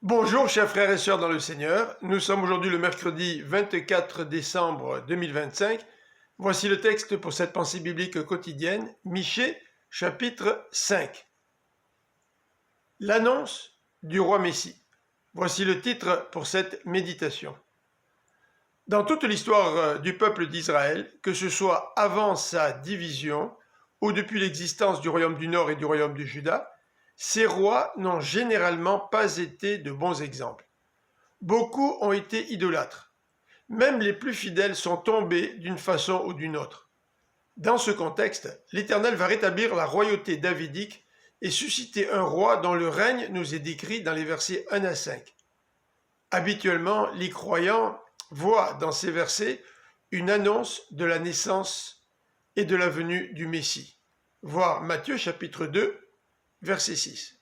Bonjour chers frères et sœurs dans le Seigneur, nous sommes aujourd'hui le mercredi 24 décembre 2025. Voici le texte pour cette pensée biblique quotidienne, Michée, chapitre 5. L'annonce du roi Messie. Voici le titre pour cette méditation. Dans toute l'histoire du peuple d'Israël, que ce soit avant sa division ou depuis l'existence du royaume du Nord et du royaume de Juda, ces rois n'ont généralement pas été de bons exemples. Beaucoup ont été idolâtres. Même les plus fidèles sont tombés d'une façon ou d'une autre. Dans ce contexte, l'Éternel va rétablir la royauté davidique et susciter un roi dont le règne nous est décrit dans les versets 1 à 5. Habituellement, les croyants voient dans ces versets une annonce de la naissance et de la venue du Messie. Voir Matthieu chapitre 2, verset 6.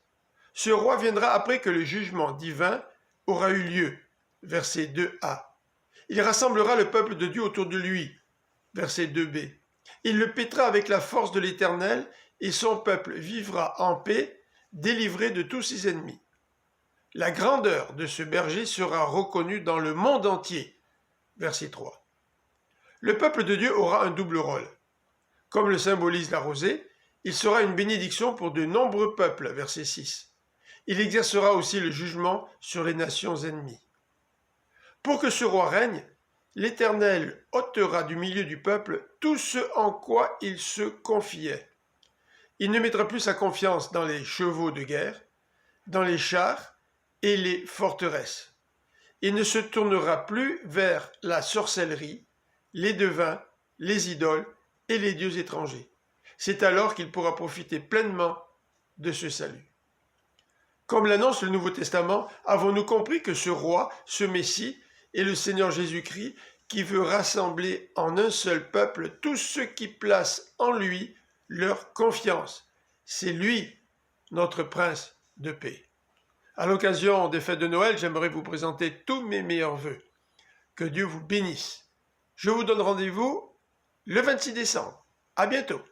Ce roi viendra après que le jugement divin aura eu lieu, verset 2a. Il rassemblera le peuple de Dieu autour de lui, verset 2b. Il le paîtra avec la force de l'Éternel et son peuple vivra en paix, délivré de tous ses ennemis. La grandeur de ce berger sera reconnue dans le monde entier, verset 3. Le peuple de Dieu aura un double rôle. Comme le symbolise la rosée, il sera une bénédiction pour de nombreux peuples, verset 6. Il exercera aussi le jugement sur les nations ennemies. Pour que ce roi règne, l'Éternel ôtera du milieu du peuple tout ce en quoi il se confiait. Il ne mettra plus sa confiance dans les chevaux de guerre, dans les chars et les forteresses. Il ne se tournera plus vers la sorcellerie, les devins, les idoles et les dieux étrangers. C'est alors qu'il pourra profiter pleinement de ce salut. Comme l'annonce le Nouveau Testament, avons-nous compris que ce roi, ce Messie, est le Seigneur Jésus-Christ qui veut rassembler en un seul peuple tous ceux qui placent en lui leur confiance. C'est lui, notre prince de paix. À l'occasion des fêtes de Noël, j'aimerais vous présenter tous mes meilleurs vœux. Que Dieu vous bénisse. Je vous donne rendez-vous le 26 décembre. À bientôt.